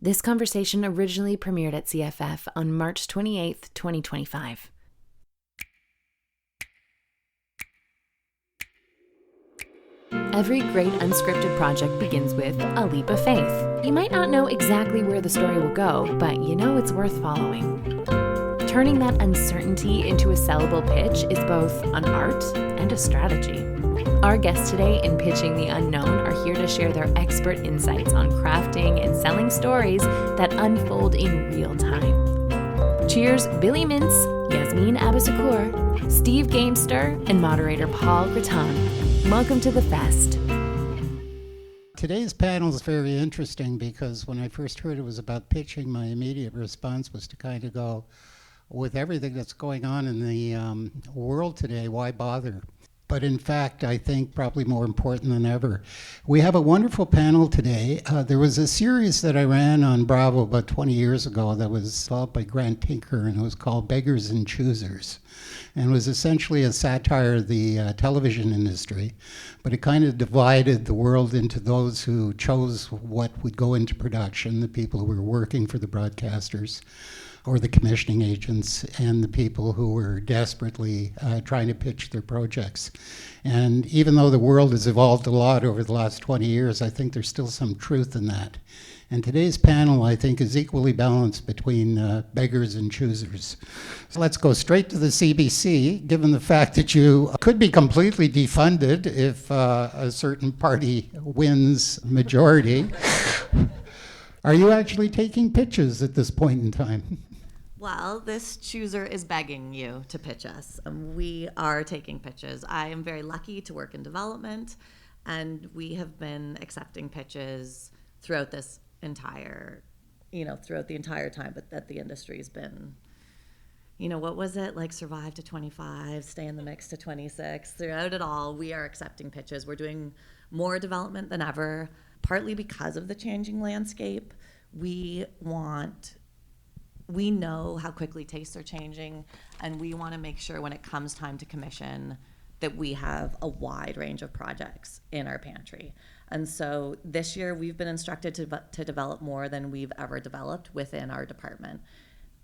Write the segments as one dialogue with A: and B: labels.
A: This conversation originally premiered at CFF on March 28th, 2025. Every great unscripted project begins with a leap of faith. You might not know exactly where the story will go, but you know it's worth following. Turning that uncertainty into a sellable pitch is both an art and a strategy. Our guests today in Pitching the Unknown are here to share their expert insights on crafting and selling stories that unfold in real time. Cheers, Billie Mintz, Yasmine Abbasakoor, Steve Gamester, and moderator Paul Gratton. Welcome to the fest.
B: Today's panel is very interesting because when I first heard it was about pitching, my immediate response was to kind of go, with everything that's going on in the world today, why bother? But in fact, I think probably more important than ever. We have a wonderful panel today. There was a series that I ran on Bravo about 20 years ago that was developed by Grant Tinker, and it was called Beggars and Choosers. And it was essentially a satire of the television industry, but it kind of divided the world into those who chose what would go into production, the people who were working for the broadcasters, or the commissioning agents, and the people who were desperately trying to pitch their projects. And even though the world has evolved a lot over the last 20 years, I think there's still some truth in that. And today's panel, I think, is equally balanced between beggars and choosers. So let's go straight to the CBC, given the fact that you could be completely defunded if a certain party wins majority. Are you actually taking pitches at this point in time?
C: Well, this chooser is begging you to pitch us. We are taking pitches. I am very lucky to work in development, and we have been accepting pitches throughout this entire, throughout the entire time that the industry's been, what was it? Like survive to 25, stay in the mix to 26. Throughout it all, we are accepting pitches. We're doing more development than ever, partly because of the changing landscape. We know how quickly tastes are changing, and we want to make sure when it comes time to commission that we have a wide range of projects in our pantry. And so this year we've been instructed to develop more than we've ever developed within our department.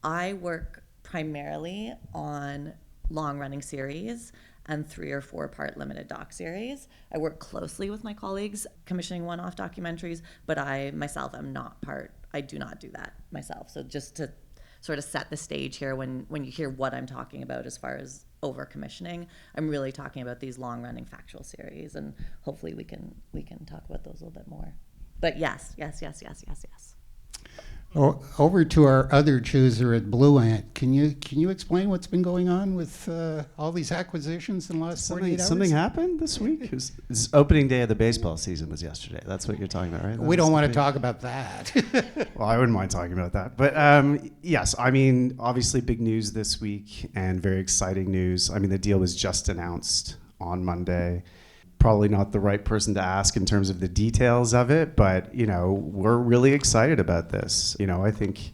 C: I work primarily on long-running series and 3 or 4 part limited doc series. I work closely with my colleagues commissioning one-off documentaries, but I myself am not I do not do that myself. So just to sort of set the stage here, when you hear what I'm talking about as far as over commissioning, I'm really talking about these long-running factual series, and hopefully we can talk about those a little bit more. But yes.
B: Over to our other chooser at Blue Ant. Can you explain what's been going on with all these acquisitions in the last 48 hours?
D: Something happened this week? It's opening day of the baseball season was yesterday. That's what you're talking about, right?
B: We don't want to talk about that.
D: Well, I wouldn't mind talking about that. But yes, obviously big news this week and very exciting news. The deal was just announced on Monday. Probably not the right person to ask in terms of the details of it, but we're really excited about this. I think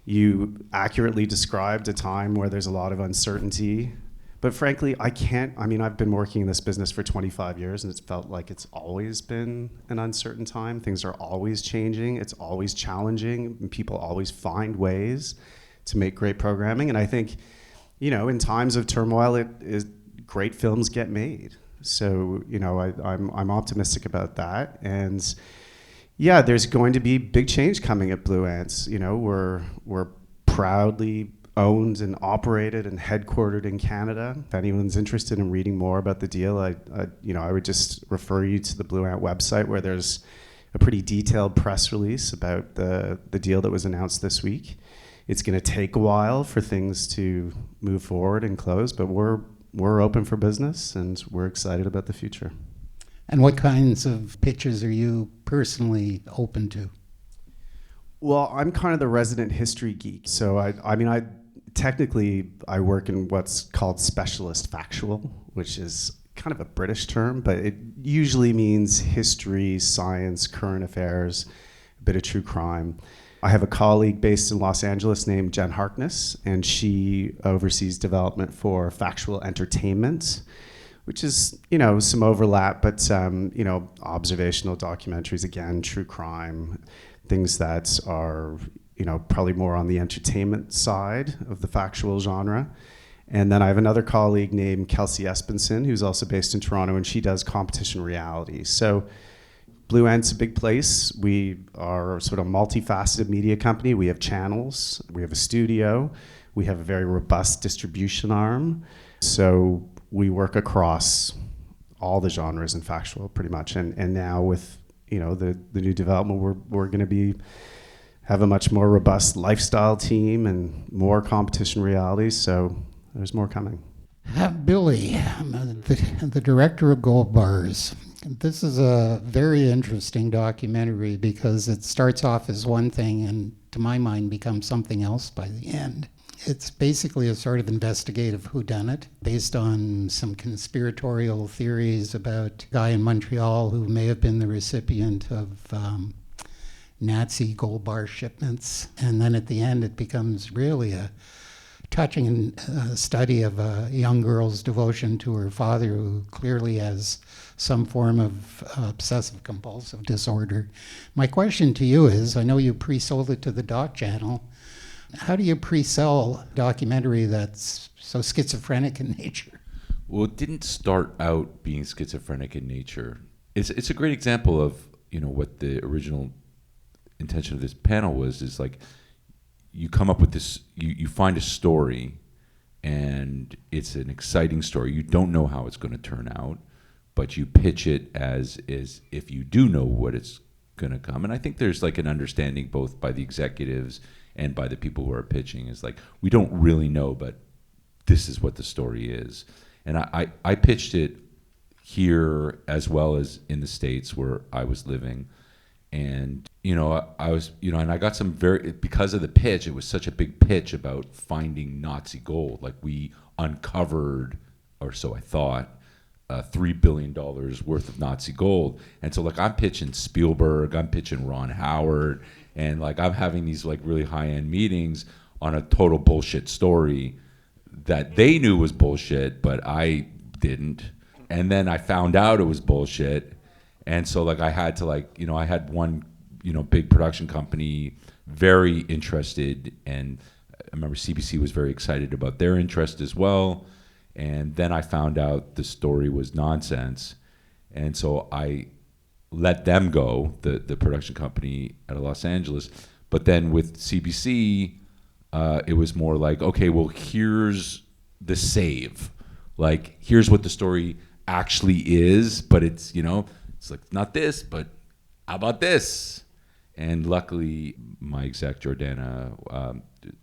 D: you accurately described a time where there's a lot of uncertainty, but frankly, I've been working in this business for 25 years, and it's felt like it's always been an uncertain time. Things are always changing, it's always challenging, and people always find ways to make great programming. And I think, in times of turmoil, great films get made. So, I'm optimistic about that. And yeah, there's going to be big change coming at Blue Ants. We're proudly owned and operated and headquartered in Canada. If anyone's interested in reading more about the deal, I would just refer you to the Blue Ant website, where there's a pretty detailed press release about the deal that was announced this week. It's going to take a while for things to move forward and close, but we're open for business, and we're excited about the future.
B: And what kinds of pitches are you personally open to?
D: Well, I'm kind of the resident history geek. So I technically work in what's called specialist factual, which is kind of a British term, but it usually means history, science, current affairs, a bit of true crime. I have a colleague based in Los Angeles named Jen Harkness, and she oversees development for factual entertainment, which is, some overlap, but, observational documentaries, again, true crime, things that are, probably more on the entertainment side of the factual genre. And then I have another colleague named Kelsey Espenson, who's also based in Toronto, and she does competition reality. So Blue Ant's a big place. We are sort of multifaceted media company. We have channels, we have a studio, we have a very robust distribution arm. So we work across all the genres in factual pretty much. And now with the new development, we're going to have a much more robust lifestyle team and more competition reality. So there's more coming.
B: Billy, the director of Gold Bars. This is a very interesting documentary because it starts off as one thing and, to my mind, becomes something else by the end. It's basically a sort of investigative whodunit based on some conspiratorial theories about a guy in Montreal who may have been the recipient of Nazi gold bar shipments. And then at the end, it becomes really a touching study of a young girl's devotion to her father, who clearly has some form of obsessive compulsive disorder. My question to you is, I know you pre-sold it to the Doc Channel. How do you pre-sell a documentary that's so schizophrenic in nature?
E: Well, it didn't start out being schizophrenic in nature. It's a great example of what the original intention of this panel was. Is like, you come up with this, you find a story, and it's an exciting story. You don't know how it's going to turn out, but you pitch it as if you do know what it's going to come. And I think there's like an understanding both by the executives and by the people who are pitching, is like, we don't really know, but this is what the story is. And I pitched it here as well as in the States where I was living. And, I was, and I got some because of the pitch, it was such a big pitch about finding Nazi gold. Like, we uncovered, or so I thought, $3 billion worth of Nazi gold. And so, like, I'm pitching Spielberg, I'm pitching Ron Howard, and, like, I'm having these, like, really high-end meetings on a total bullshit story that they knew was bullshit, but I didn't. And then I found out it was bullshit. And so, like, I had to, like, I had one, big production company very interested, and I remember CBC was very excited about their interest as well. And then I found out the story was nonsense. And so I let them go, the production company out of Los Angeles. But then with CBC, it was more like, okay, well, here's the save. Like, here's what the story actually is, but it's, it's like, not this, but how about this? And luckily, my exec, Jordana,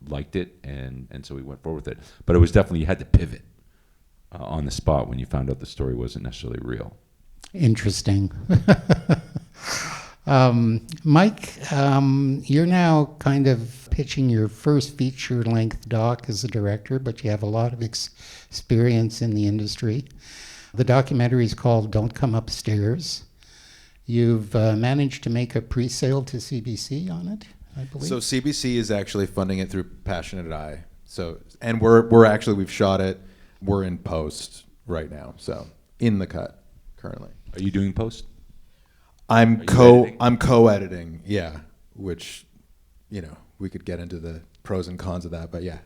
E: liked it, and so we went forward with it. But it was definitely, you had to pivot on the spot when you found out the story wasn't necessarily real.
B: Interesting. Mike, you're now kind of pitching your first feature-length doc as a director, but you have a lot of experience in the industry. The documentary is called Don't Come Upstairs. You've managed to make a pre-sale to CBC on it, I believe.
F: So CBC is actually funding it through Passionate Eye. So, and we've shot it. We're in post right now. So in the cut currently.
E: Are you doing post?
F: I'm co-editing. Yeah, which, we could get into the pros and cons of that, but yeah.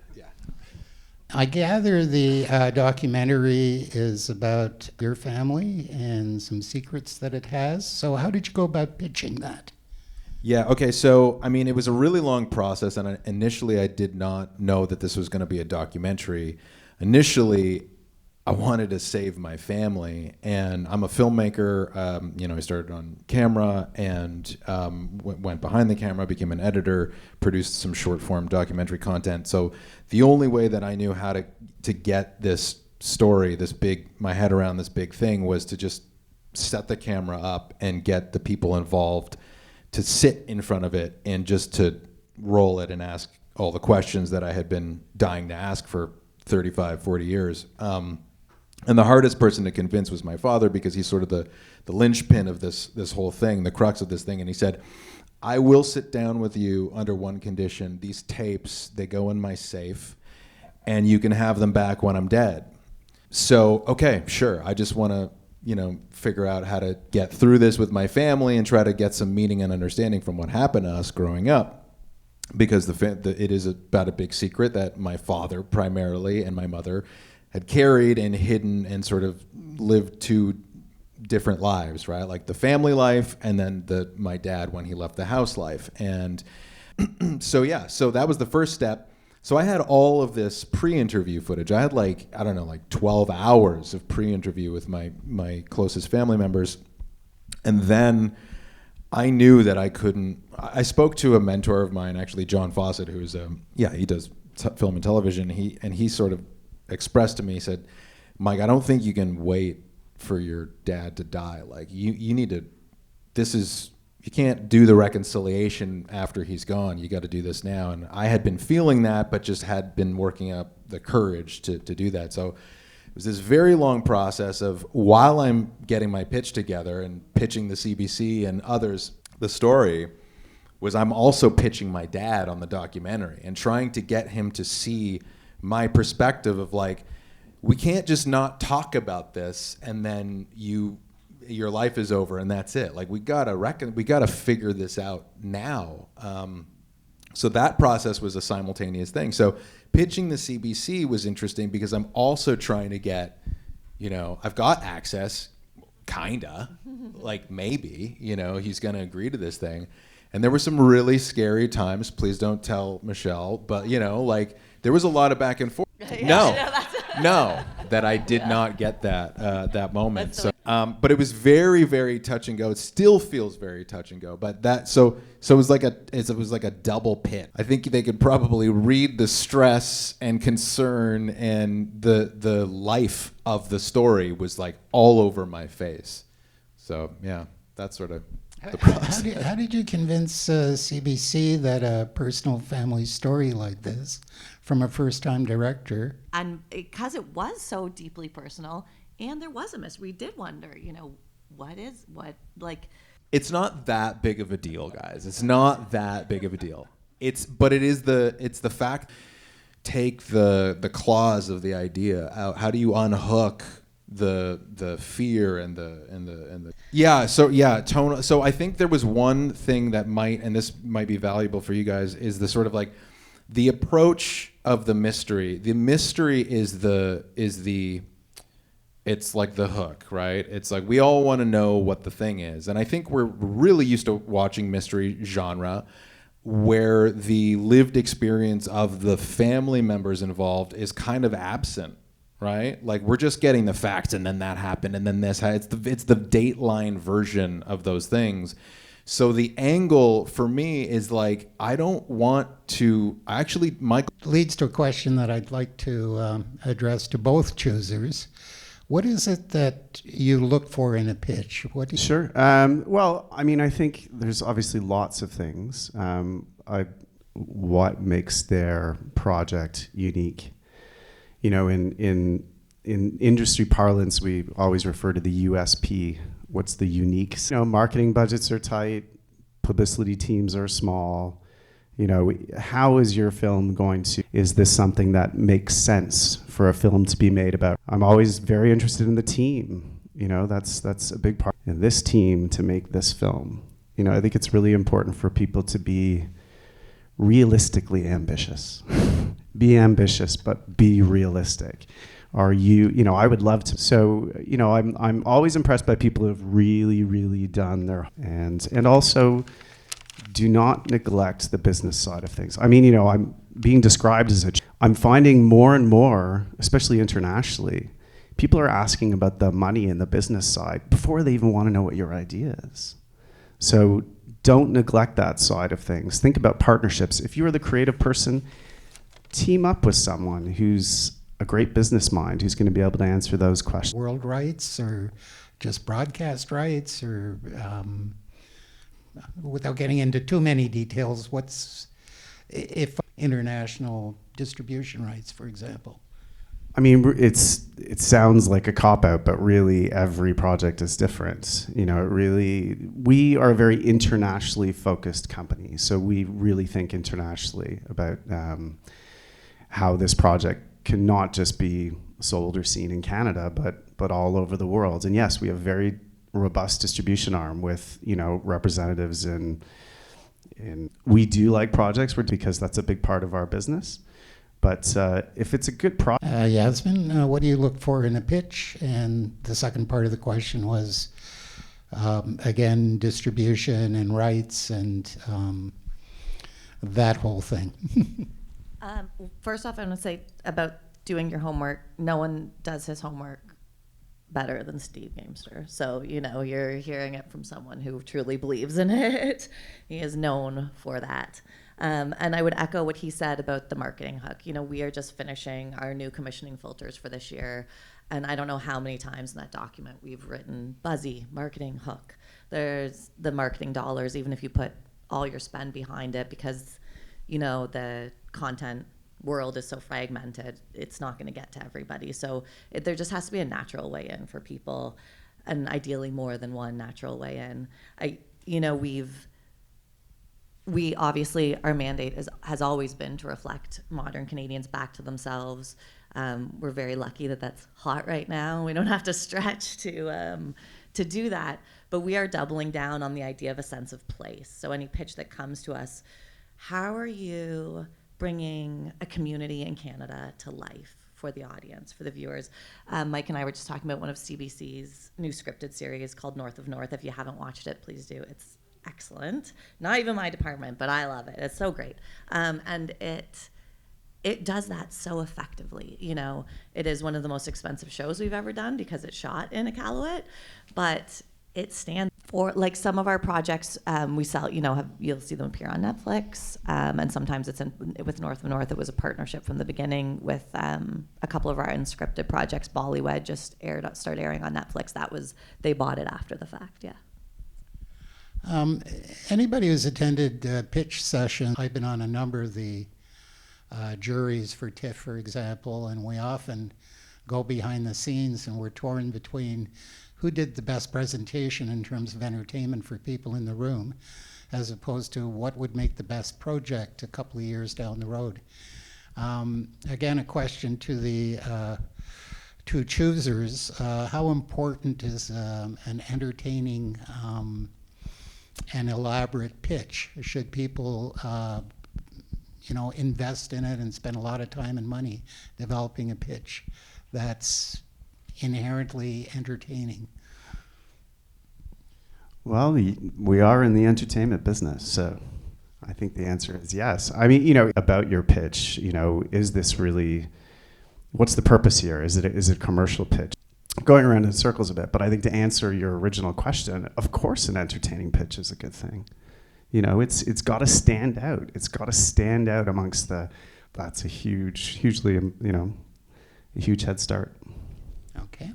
B: I gather the documentary is about your family and some secrets that it has. So how did you go about pitching that?
F: Yeah, okay, so, it was a really long process, and initially I did not know that this was going to be a documentary. Initially, I wanted to save my family, and I'm a filmmaker. I started on camera and went behind the camera, became an editor, produced some short-form documentary content. So the only way that I knew how to get this story, my head around this big thing, was to just set the camera up and get the people involved to sit in front of it and just to roll it and ask all the questions that I had been dying to ask for 35, 40 years. And the hardest person to convince was my father, because he's sort of the linchpin of this whole thing, the crux of this thing. And he said, I will sit down with you under one condition. These tapes, they go in my safe, and you can have them back when I'm dead. So, okay, sure. I just want to figure out how to get through this with my family and try to get some meaning and understanding from what happened to us growing up. Because it is about a big secret that my father primarily and my mother had carried and hidden and sort of lived two different lives, right? Like the family life and then my dad when he left the house life. And so that was the first step. So I had all of this pre-interview footage. I had 12 hours of pre-interview with my closest family members. And then I knew that I couldn't. I spoke to a mentor of mine, actually, John Fawcett, who's he does film and television. He sort of expressed to me, he said, Mike, I don't think you can wait for your dad to die. Like you need to. You can't do the reconciliation after he's gone. You got to do this now. And I had been feeling that, but just had been working up the courage to do that. So it was this very long process of, while I'm getting my pitch together and pitching the CBC and others, the story was I'm also pitching my dad on the documentary and trying to get him to see my perspective of like, we can't just not talk about this and then your life is over and that's it. Like we gotta figure this out now. So that process was a simultaneous thing. So pitching the CBC was interesting because I'm also trying to get, I've got access, kinda, like maybe, he's gonna agree to this thing. And there were some really scary times. Please don't tell Michelle, but there was a lot of back and forth. No, that I did not get that moment. So, but it was very, very touch and go. It still feels very touch and go. But so it was like a double pit. I think they could probably read the stress and concern and the life of the story was like all over my face. So yeah, that's sort of the process.
B: How did you convince CBC that a personal family story like this, from a first-time director?
C: And because it was so deeply personal, and there was a mystery, we did wonder,
F: It's not that big of a deal, guys. It's not that big of a deal. It's the fact. Take the claws of the idea out. How do you unhook the fear and the tone. So I think there was one thing that and this might be valuable for you guys, is the sort of like the approach of the mystery. The mystery is it's like the hook, right? It's like we all want to know what the thing is. And I think we're really used to watching mystery genre where the lived experience of the family members involved is kind of absent, right? Like we're just getting the facts and then that happened and then this it's the Dateline version of those things. So the angle for me is like, I don't want to actually, Michael
B: leads to a question that I'd like to address to both choosers. What is it that you look for in a pitch?
D: Sure. Well, I mean, I think there's obviously lots of things. What makes their project unique? You know, in industry parlance, we always refer to the USP. What's the unique? You know, marketing budgets are tight, publicity teams are small. You know, how is your film going to, is this something that makes sense for a film to be made about? I'm always very interested in the team. You know, that's a big part. And this team to make this film. You know, I think it's really important for people to be realistically ambitious. Be ambitious, but be realistic. Are you know, I would love to. So, you know, I'm always impressed by people who have really, really done their, and also do not neglect the business side of things. I mean, you know, I'm being described as I'm finding more and more, especially internationally, people are asking about the money and the business side before they even want to know what your idea is. So don't neglect that side of things. Think about partnerships. If you are the creative person, team up with someone who's a great business mind, who's going to be able to answer those questions.
B: World rights or just broadcast rights, or without getting into too many details, what's if international distribution rights, for example?
D: I mean, it sounds like a cop-out, but really every project is different. You know, we are a very internationally focused company, so we really think internationally about how this project can not just be sold or seen in Canada, but but all over the world. And yes, we have very robust distribution arm with, representatives in we do like projects because that's a big part of our business. But if it's a good project.
B: Yasmine, what do you look for in a pitch? And the second part of the question was, again, distribution and rights and that whole thing.
C: First off, I want to say about doing your homework. No one does his homework better than Steve Gamester. So, you're hearing it from someone who truly believes in it. He is known for that. And I would echo what he said about the marketing hook. We are just finishing our new commissioning filters for this year. And I don't know how many times in that document we've written buzzy, marketing hook. There's the marketing dollars, even if you put all your spend behind it, because, the content world is so fragmented, it's not going to get to everybody. So there just has to be a natural way in for people, and ideally more than one natural way in. We obviously, our mandate has always been to reflect modern Canadians back to themselves. We're very lucky that that's hot right now. We don't have to stretch to do that, but we are doubling down on the idea of a sense of place. So any pitch that comes to us, how are you bringing a community in Canada to life for the audience, for the viewers? Mike and I were just talking about one of CBC's new scripted series called North of North. If you haven't watched it, please do. It's excellent. Not even my department, but I love it. It's so great. And it does that so effectively. It is one of the most expensive shows we've ever done because it's shot in Iqaluit, but it stands for, like, some of our projects we sell, you'll see them appear on Netflix, and sometimes it's with North of North. It was a partnership from the beginning with a couple of our unscripted projects. Bollywed just started airing on Netflix. They bought it after the fact, yeah.
B: Anybody who's attended pitch sessions, I've been on a number of the juries for TIFF, for example, and we often go behind the scenes and we're torn between who did the best presentation in terms of entertainment for people in the room, as opposed to what would make the best project a couple of years down the road. Again, a question to the two choosers. How important is an entertaining and elaborate pitch? Should people invest in it and spend a lot of time and money developing a pitch that's inherently entertaining?
D: Well, we are in the entertainment business, so I think the answer is yes. I mean, about your pitch, is this really, what's the purpose here? Is it a commercial pitch? Going around in circles a bit, but I think to answer your original question, of course an entertaining pitch is a good thing. It's got to stand out. It's got to stand out amongst that's a hugely, a huge head start.
B: Okay,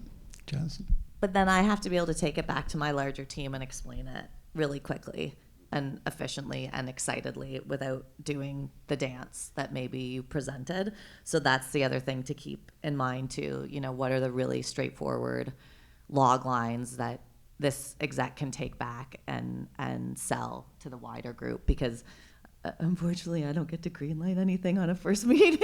B: Johnson.
C: But then I have to be able to take it back to my larger team and explain it really quickly and efficiently and excitedly without doing the dance that maybe you presented. So that's the other thing to keep in mind too. What are the really straightforward log lines that this exec can take back and sell to the wider group? Because unfortunately, I don't get to greenlight anything on a first meeting.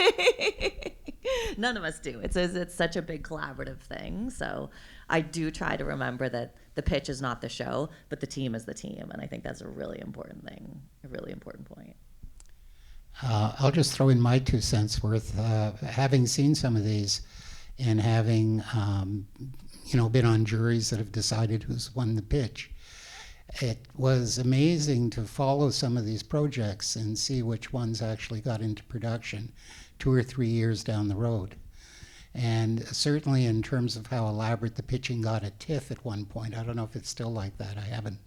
C: None of us do. It's such a big collaborative thing. So I do try to remember that the pitch is not the show, but the team is the team. And I think that's a really important thing, a really important point.
B: I'll just throw in my 2 cents worth. Having seen some of these and having been on juries that have decided who's won the pitch, it was amazing to follow some of these projects and see which ones actually got into production 2 or 3 years down the road. And certainly in terms of how elaborate the pitching got at TIFF at one point, I don't know if it's still like that. I haven't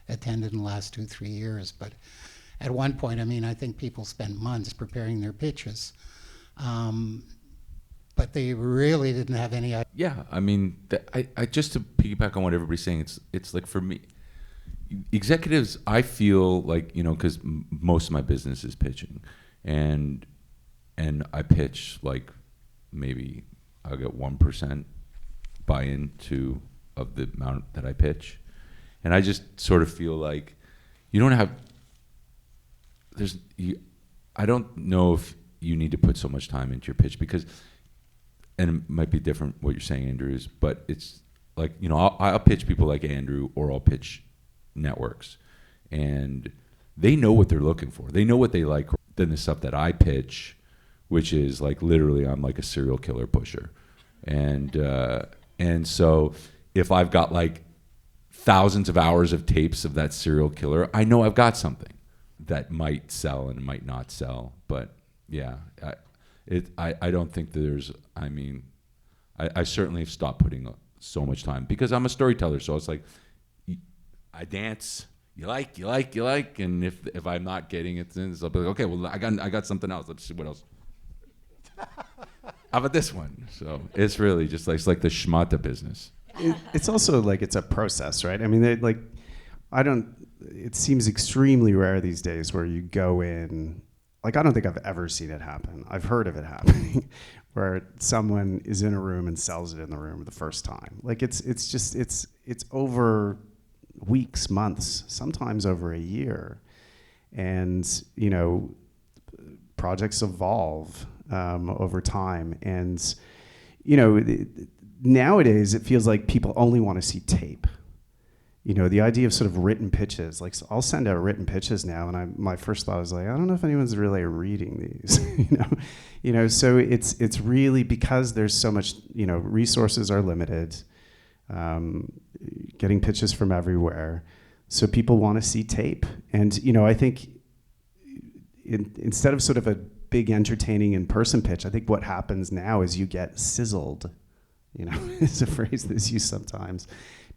B: attended in the last 2-3 years, but at one point, I think people spent months preparing their pitches. But they really didn't have any idea.
E: Yeah, I just to piggyback on what everybody's saying, it's like, for me, executives, I feel like, because most of my business is pitching, and I pitch like maybe I'll get 1% buy-in of the amount that I pitch, and I just sort of feel like you don't have. I don't know if you need to put so much time into your pitch, because and it might be different what you're saying, Andrew, but it's like, I'll pitch people like Andrew, or I'll pitch networks, and they know what they're looking for. They know what they like. Than the stuff that I pitch, which is like literally I'm like a serial killer pusher, and so if I've got like thousands of hours of tapes of that serial killer, I know I've got something that might sell and might not sell. But yeah, I don't think that there's. I mean, I certainly have stopped putting so much time because I'm a storyteller. So it's like I dance. You like, and if I'm not getting it, then I'll be like, okay, well, I got something else. Let's see what else. How about this one? So it's really just like it's like the schmata business.
D: It's also like it's a process, right? I mean, it seems extremely rare these days where you go in. Like, I don't think I've ever seen it happen. I've heard of it happening, where someone is in a room and sells it in the room the first time. Like it's over weeks, months, sometimes over a year. And, projects evolve over time. And, nowadays it feels like people only want to see tape. The idea of sort of written pitches, like I'll send out written pitches now, and my first thought is like, I don't know if anyone's really reading these, so it's really because there's so much, resources are limited. Getting pitches from everywhere, so people want to see tape. And I think instead of sort of a big entertaining in-person pitch, I think what happens now is you get sizzled. It's a phrase that's used sometimes.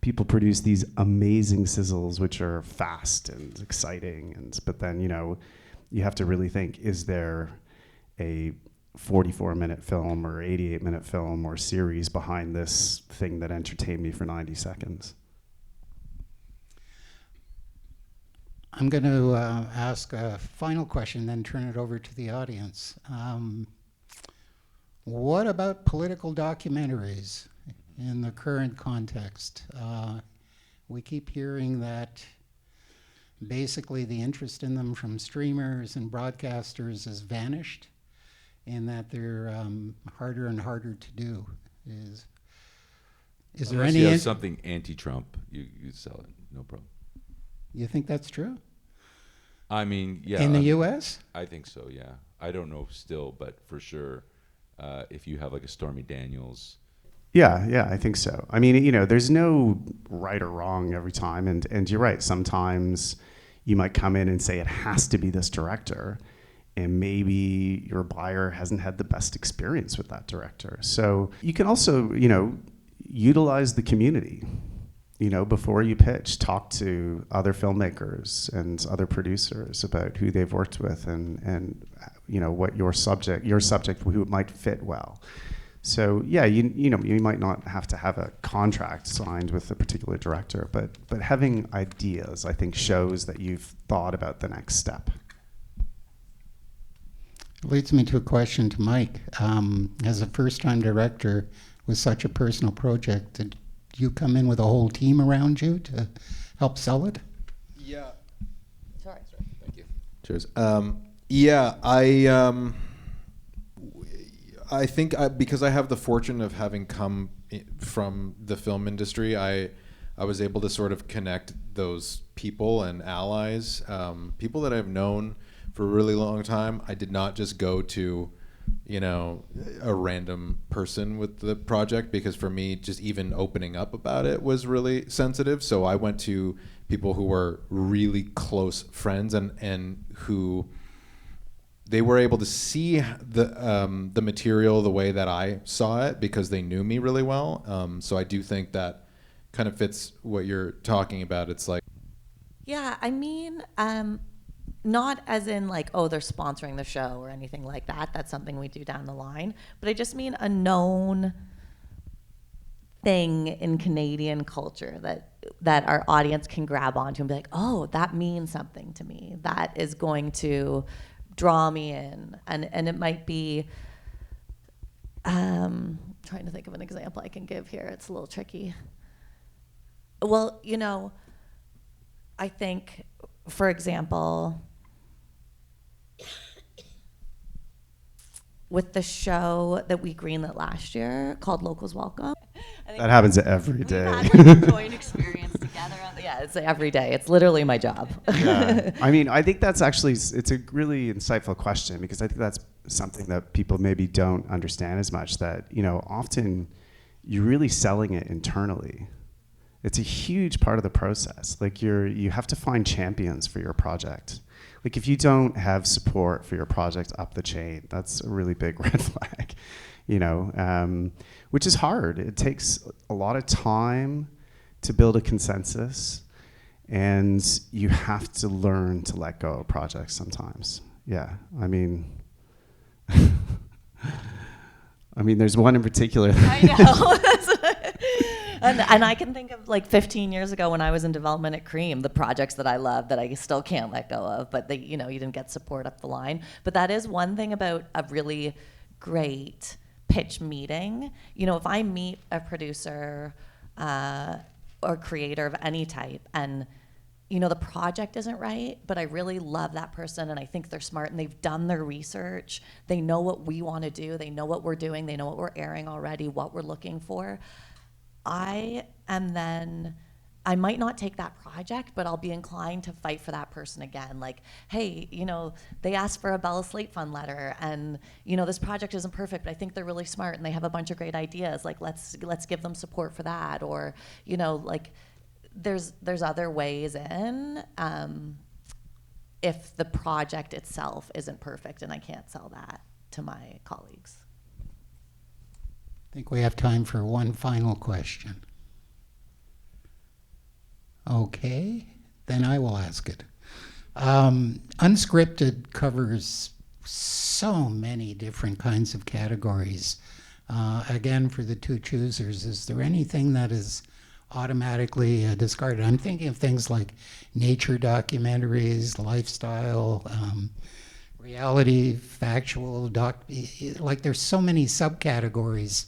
D: People produce these amazing sizzles, which are fast and exciting, but then you have to really think: is there a 44-minute film or 88-minute film or series behind this thing that entertained me for 90 seconds?
B: I'm going to ask a final question, then turn it over to the audience. What about political documentaries in the current context? We keep hearing that basically the interest in them from streamers and broadcasters has vanished, and that they're harder and harder to do. Is there
E: Unless
B: any?
E: you have something anti-Trump, you sell it, no problem.
B: You think that's true?
E: I mean, yeah.
B: In the U.S.?
E: I think so, yeah. I don't know still, but for sure, if you have like a Stormy Daniels.
D: Yeah, I think so. I mean, there's no right or wrong every time, and you're right. Sometimes you might come in and say it has to be this director, and maybe your buyer hasn't had the best experience with that director. So you can also, utilize the community. Before you pitch, talk to other filmmakers and other producers about who they've worked with and what your subject who might fit well. So yeah, you might not have to have a contract signed with a particular director, but having ideas, I think, shows that you've thought about the next step.
B: Leads me to a question to Mike. As a first-time director with such a personal project, did you come in with a whole team around you to help sell it?
F: Yeah.
C: Sorry.
F: Thank you. Cheers. I think because I have the fortune of having come from the film industry, I was able to sort of connect those people and allies, people that I've known for a really long time. I did not just go to, a random person with the project, because for me, just even opening up about it was really sensitive. So I went to people who were really close friends and who they were able to see the material the way that I saw it because they knew me really well. So I do think that kind of fits what you're talking about. It's like,
C: Yeah, I mean, not as in like, oh, they're sponsoring the show or anything like that. That's something we do down the line. But I just mean a known thing in Canadian culture that our audience can grab onto and be like, oh, that means something to me. That is going to draw me in. And it might be, trying to think of an example I can give here. It's a little tricky. Well, I think, for example, with the show that we greenlit last year called Locals Welcome.
D: That happens every day.
C: We've had like a joint experience together. Yeah, it's every day. It's literally my job.
D: Yeah. I mean, I think that's actually, it's a really insightful question, because I think that's something that people maybe don't understand as much, that, you know, often you're really selling it internally. It's a huge part of the process. Like you have to find champions for your project. Like if you don't have support for your project up the chain, that's a really big red flag, you know, which is hard. It takes a lot of time to build a consensus, and you have to learn to let go of projects sometimes. Yeah, I mean, there's one in particular.
C: I know. And I can think of like 15 years ago when I was in development at Cream, the projects that I love that I still can't let go of, but you didn't get support up the line. But that is one thing about a really great pitch meeting. You know, if I meet a producer or creator of any type, and the project isn't right, but I really love that person and I think they're smart and they've done their research, they know what we want to do, they know what we're doing, they know what we're airing already, what we're looking for. I might not take that project, but I'll be inclined to fight for that person again. Like, hey, they asked for a Bella Slate Fund letter, and this project isn't perfect, but I think they're really smart and they have a bunch of great ideas. Like, let's give them support for that. Or, like, there's other ways in. If the project itself isn't perfect, and I can't sell that to my colleagues.
B: I think we have time for one final question. Okay, then I will ask it. Unscripted covers so many different kinds of categories. Again, for the two choosers, is there anything that is automatically discarded? I'm thinking of things like nature documentaries, lifestyle, reality, factual, like there's so many subcategories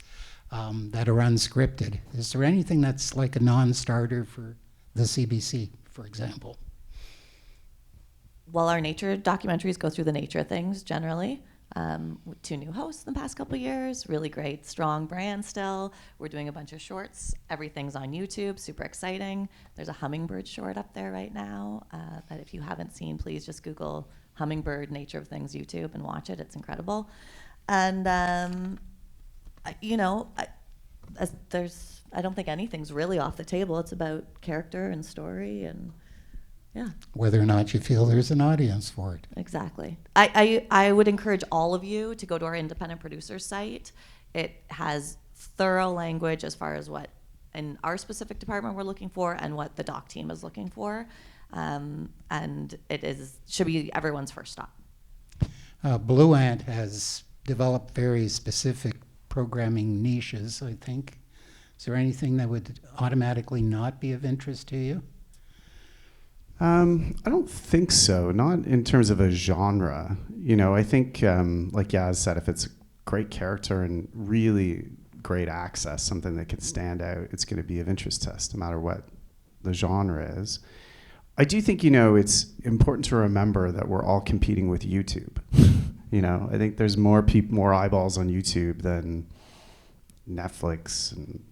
B: that are unscripted. Is there anything that's like a non-starter for the CBC, for example?
C: Well, our nature documentaries go through the nature of things generally. With 2 new hosts in the past couple of years, really great, strong brand still. We're doing a bunch of shorts. Everything's on YouTube, super exciting. There's a hummingbird short up there right now that if you haven't seen, please just Google hummingbird nature of things YouTube and watch it. It's incredible. And, I don't think anything's really off the table. It's about character and story and yeah.
B: Whether or not you feel there's an audience for it.
C: Exactly. I would encourage all of you to go to our independent producer site. It has thorough language as far as what in our specific department we're looking for and what the doc team is looking for. And should be everyone's first stop.
B: Blue Ant has developed very specific programming niches, I think. Is there anything that would automatically not be of interest to you?
D: I don't think so. Not in terms of a genre. I think, like Yaz said, if it's a great character and really great access, something that can stand out, it's going to be of interest to us, no matter what the genre is. I do think, it's important to remember that we're all competing with YouTube. I think there's more eyeballs on YouTube than Netflix and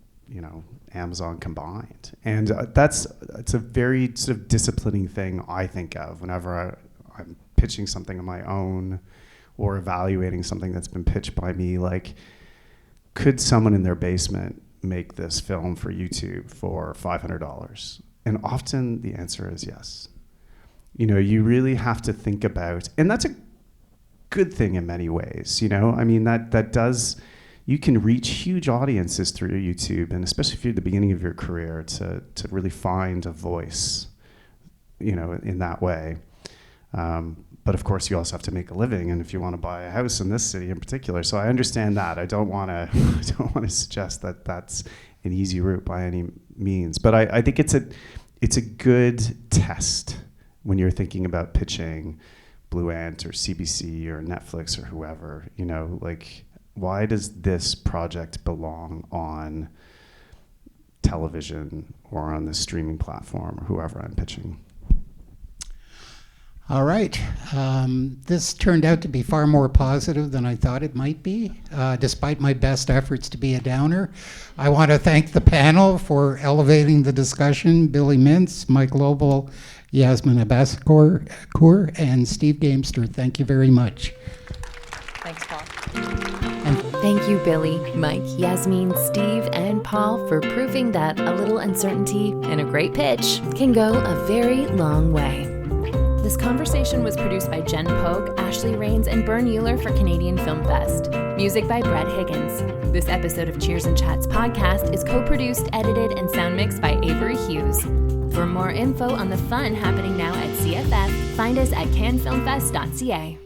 D: Amazon combined. And it's a very sort of disciplining thing I think of whenever I'm pitching something on my own or evaluating something that's been pitched by me. Like, could someone in their basement make this film for YouTube for $500? And often the answer is yes. You really have to think about, and that's a good thing in many ways, that does. You can reach huge audiences through YouTube, and especially if you're at the beginning of your career, to really find a voice, in that way. But of course, you also have to make a living, and if you want to buy a house in this city in particular, so I understand that. I don't want to suggest that that's an easy route by any means. But I think it's a good test when you're thinking about pitching Blue Ant or CBC or Netflix or whoever. Why does this project belong on television or on the streaming platform or whoever I'm pitching?
B: All right. This turned out to be far more positive than I thought it might be, despite my best efforts to be a downer. I want to thank the panel for elevating the discussion. Billie Mintz, Mike Lobel, Yasmine Abbasakoor, and Steve Gamester. Thank you very much.
C: Thanks, Paul.
A: Thank you, Billy, Mike, Yasmine, Steve, and Paul for proving that a little uncertainty and a great pitch can go a very long way. This conversation was produced by Jen Pogue, Ashley Rains, and Bern Euler for Canadian Film Fest. Music by Brett Higgins. This episode of Cheers and Chats podcast is co-produced, edited, and sound mixed by Avery Hughes. For more info on the fun happening now at CFF, find us at canfilmfest.ca.